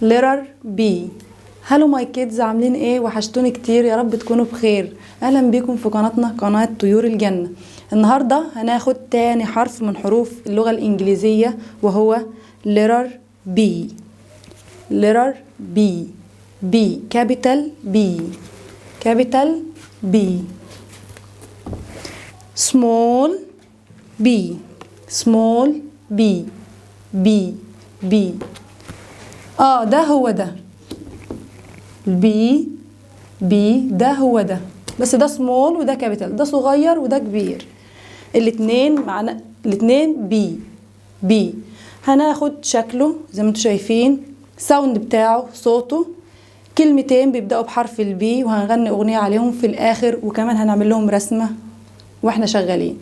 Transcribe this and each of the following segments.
letter B. هلو ماي كيدز، عاملين ايه؟ وحشتوني كتير، يا رب تكونوا بخير. اهلا بيكم في قناتنا، قناة طيور الجنة. النهاردة هناخد تاني حرف من حروف اللغة الانجليزية وهو letter B. letter B. B capital B. capital B. small B. small B. B. B. ده هو ده البي. بي ده هو ده، بس ده سمول وده كابيتال، ده صغير وده كبير. الاتنين معنا، الاتنين بي. بي هناخد شكله زي ما انتم شايفين، ساوند بتاعه صوته، كلمتين بيبدأوا بحرف البي وهنغني اغنية عليهم في الاخر، وكمان هنعمل لهم رسمة واحنا شغالين.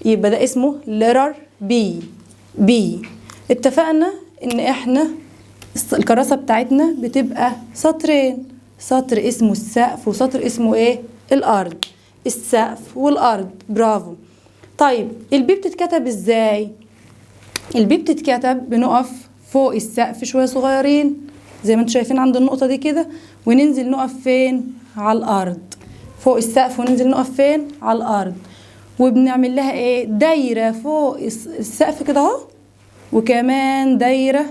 يبقى ده اسمه letter بي. بي اتفقنا ان احنا الكراسة بتاعتنا بتبقى سطرين، سطر اسمه السقف وسطر اسمه ايه؟ الارض. السقف والارض، برافو. طيب البي بتتكتب ازاي؟ البي بتتكتب بنقف فوق السقف شوية صغيرين زي ما انتم شايفين عند النقطة دي كده، وننزل نقف فين؟ على الارض. فوق السقف وننزل نقف فين؟ على الارض. وبنعمل لها ايه؟ دايرة فوق السقف كده اهو، وكمان دايرة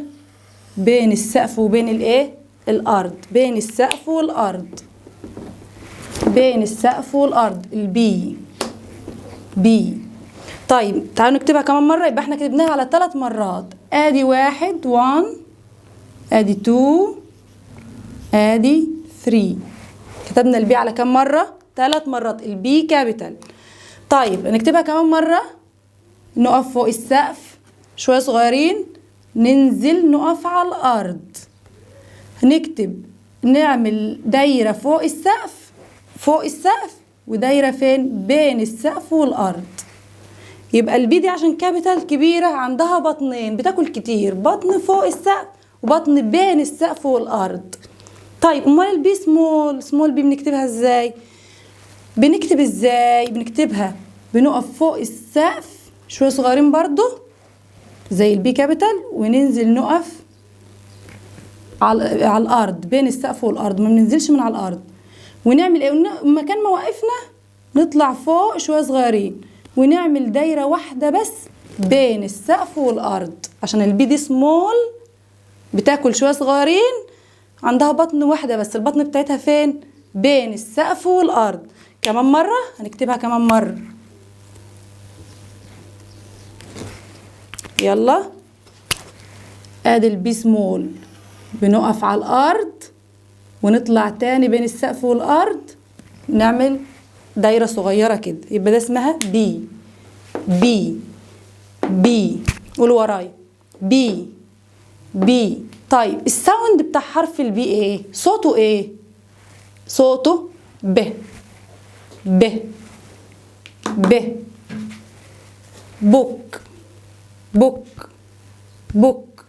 بين السقف وبين الايه؟ الارض. بين السقف والارض، بين السقف والارض، البي. بي. طيب تعالوا نكتبها كمان مره. يبقى احنا كتبناها على 3 مرات. ادي 1 1، ادي 2، ادي 3. كتبنا البي على كام مره؟ 3 مرات، البي كابيتال. طيب نكتبها كمان مره. نقف فوق السقف شويه صغيرين، ننزل نقف على الارض، نكتب نعمل دايرة فوق السقف، فوق السقف، ودايرة فين؟ بين السقف والارض. يبقى البي دي عشان كابيتال كبيرة عندها بطنين، بتاكل كتير، بطن فوق السقف وبطن بين السقف والارض. طيب امال البي سمول، سمول بي بنكتبها ازاي؟ بنكتب ازاي؟ بنكتبها بنقف فوق السقف شوية صغيرين برضو زي البي كابيتال، وننزل نقف على الارض بين السقف والارض، ما بننزلش من على الارض. ونعمل ايه؟ مكان ما وقفنا نطلع فوق شويه صغيرين ونعمل دايره واحده بس بين السقف والارض، عشان البي دي سمول بتاكل شويه صغيرين، عندها بطن واحده بس، البطن بتاعتها فين؟ بين السقف والارض. كمان مره هنكتبها كمان مره، يلا. ادي البي سمول، بنقف على الارض ونطلع تاني بين السقف والارض، نعمل دايره صغيره كده، يبقى ده اسمها بي. بي. بي. قولوا ورايا، بي. بي. طيب الساوند بتاع حرف البي ايه؟ صوته ايه؟ صوته ب. ب. ب. بوك. بوك. بوك.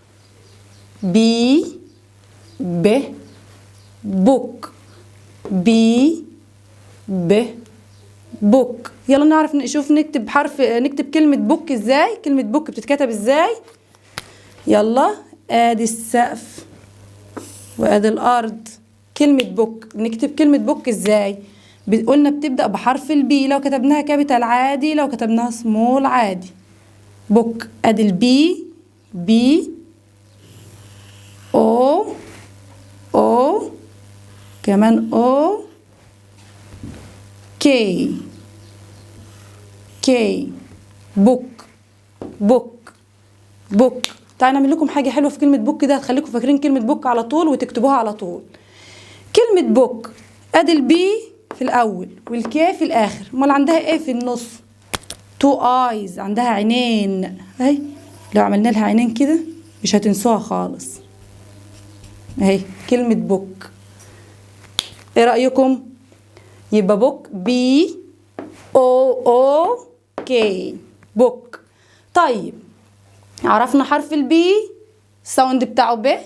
بي. ب. بوك. بي. ب. بوك. يلا نعرف نشوف نكتب نكتب كلمة بوك ازاي. كلمة بوك بتتكتب ازاي؟ يلا. ادي السقف وادي الارض. كلمة بوك، نكتب كلمة بوك ازاي؟ قلنا بتبدأ بحرف البي، لو كتبناها كابيتال عادي، لو كتبناها سمول عادي. بوك. ادي البي، بي، او، او، كمان او، كي. كي. بوك. بوك. بوك. تعالوا نعمل لكم حاجه حلوه في كلمه بوك ده، هتخليكم فاكرين كلمه بوك على طول وتكتبوها على طول. كلمه بوك، ادي البي في الاول والكي في الاخر، امال عندها ايه في النص؟ 2 ايز، عندها عينين اهي. لو عملنا لها عينين كده مش هتنسوها خالص اهي. كلمه بوك، ايه رايكم؟ يبقى بوك، بي او او كي، بوك. طيب عرفنا حرف البي الساوند بتاعه ب.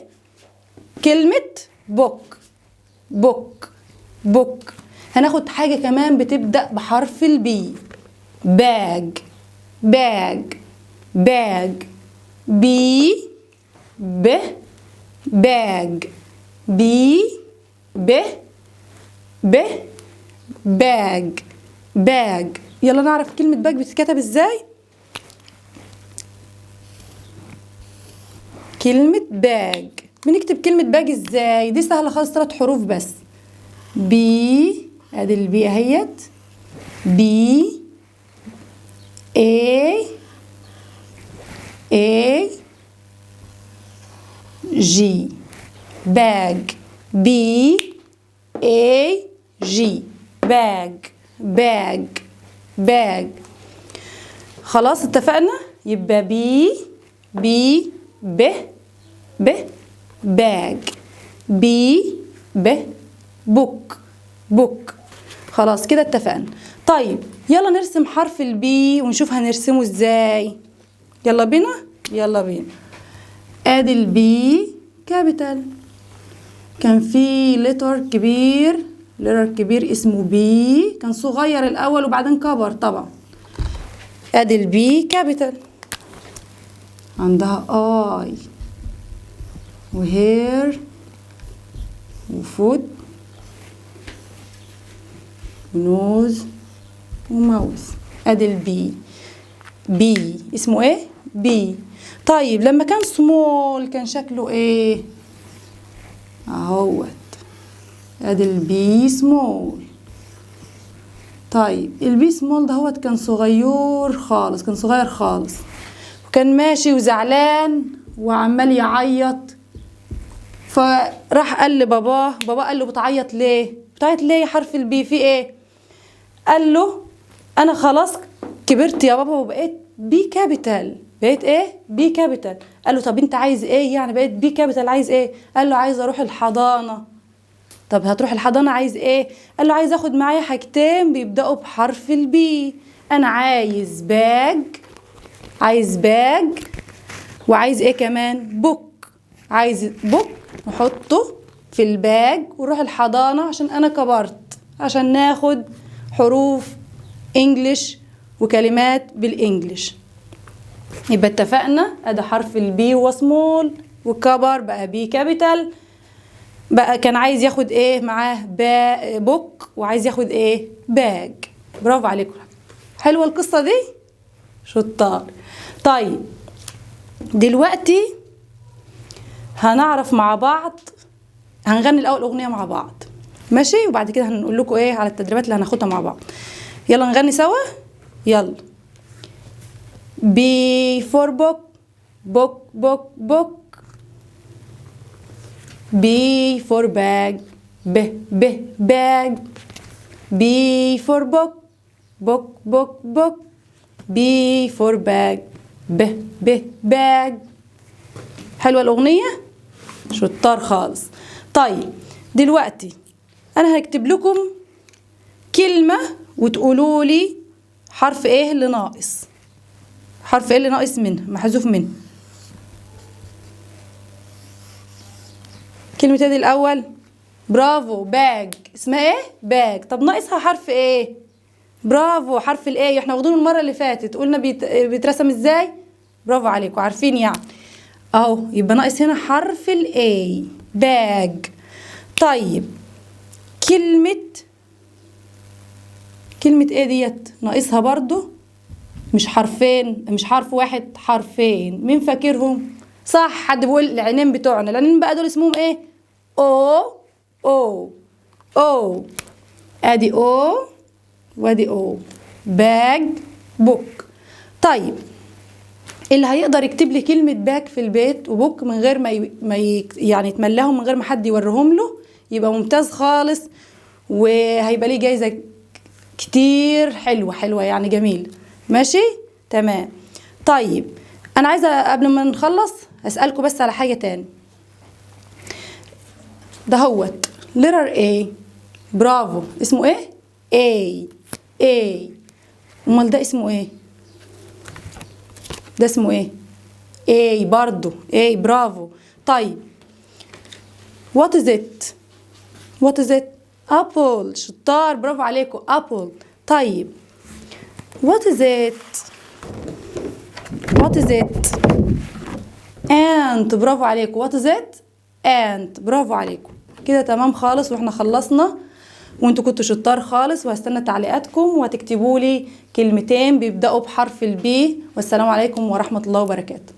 كلمة بوك. بوك. بوك. هناخد حاجة كمان بتبدأ بحرف البي. باج. باج. باج. بي. ب. باج. بي ب ب باج. باج. يلا نعرف كلمة باج بتتكتب ازاي. كلمة باج بنكتب كلمة باج ازاي؟ دي سهلة خالص، 3 حروف بس. بي، ادي البي اهيت، بي اي اي جي. باج. بي اي جي. باج. باج. باج. خلاص اتفقنا. يبقى بي ب باج. بي بوك. بوك. خلاص كده اتفقنا. طيب يلا نرسم حرف البي ونشوف هنرسمه ازاي. يلا بينا. يلا بينا. ادي البي كابيتال، كان في لتر كبير اسمه بي، كان صغير الاول وبعدين كبر طبعا. ادي البي كابيتال، عندها اي وهير وفوت ونوز وماوس. ادي البي. بي اسمه ايه؟ بي. طيب لما كان سمول كان شكله ايه؟ اهوت. ادي البي سمول. طيب البي سمول دهوت كان صغير خالص وكان ماشي وزعلان وعمال يعيط، فراح قال لباباه. بابا قال له بتعيط ليه؟ بتعيط ليه يا حرف البي، في ايه؟ قال له انا خلاص كبرت يا بابا وبقيت بي كابيتال. بقيت ايه؟ بي كابيتال. قال له طب انت عايز ايه يعني بقيت بي كابيتال؟ عايز ايه؟ قال له عايز اروح الحضانة. طب هتروح الحضانة عايز ايه؟ قال له عايز اخد معايا حاجتين بيبدأوا بحرف البي. انا عايز باج، وعايز ايه كمان؟ بوك. عايز بوك نحطه في الباج ونروح الحضانة عشان انا كبرت، عشان ناخد حروف انجليش وكلمات بالانجليش. يبقى اتفقنا ادي حرف البي وسمول وكبر بقى بي كابيتال. بقى كان عايز ياخد ايه معاه؟ بوك، وعايز ياخد ايه؟ باج. برافو عليكم، حلوه القصه دي، شطار. طيب دلوقتي هنعرف مع بعض، هنغني الاول اغنيه مع بعض ماشي، وبعد كده هنقول لكم ايه على التدريبات اللي هناخدها مع بعض. يلا نغني سوا. يلا. B for book. book. B for bag. bag. B for book. B for bag. bag. حلوة الأغنية، شطار خالص. طيب دلوقتي أنا هكتب لكم كلمة وتقولوا لي حرف ايه اللي ناقص، حرف ايه اللي ناقص منها، محذوف منها. كلمة دي الأول. برافو. باج. اسمها ايه؟ باج. طب ناقصها حرف ايه؟ برافو، حرف الايه. احنا واخدينه المرة اللي فاتت، قلنا بيترسم ازاي؟ برافو عليكم، عارفين يعني اهو. يبقى ناقص هنا حرف الاي. باج. طيب كلمة ايه ديت؟ ناقصها برضو مش حرفين، مش حرف واحد، حرفين. مين فاكرهم؟ صح، حد بيقول العينين بتوعنا. العينين بقى دول اسمهم ايه؟ او. ادي او وادي او. باج. بوك. طيب اللي هيقدر يكتب لي كلمة باج في البيت وبوك من غير ما يعني يتملاهم، من غير ما حد يوريهم له، يبقى ممتاز خالص، وهيبقى ليه جايزة كتير حلوة يعني جميل. ماشي تمام. طيب انا عايزة قبل ما نخلص اسألكم بس على حاجة تاني. دهوت letter A. برافو. اسمه ايه؟ A. امال ده اسمه ايه؟ ده اسمه ايه؟ A برضو. A. برافو. طيب what is it؟ apple. شطار، برافو عليكم. apple. طيب what is it؟ ant. برافو عليكم. what is it؟ and. برافو عليكم كده تمام خالص، واحنا خلصنا وانتوا كنتوا شطار خالص. وهستنى تعليقاتكم وهتكتبوا لي كلمتين بيبدأوا بحرف البي. والسلام عليكم ورحمة الله وبركاته.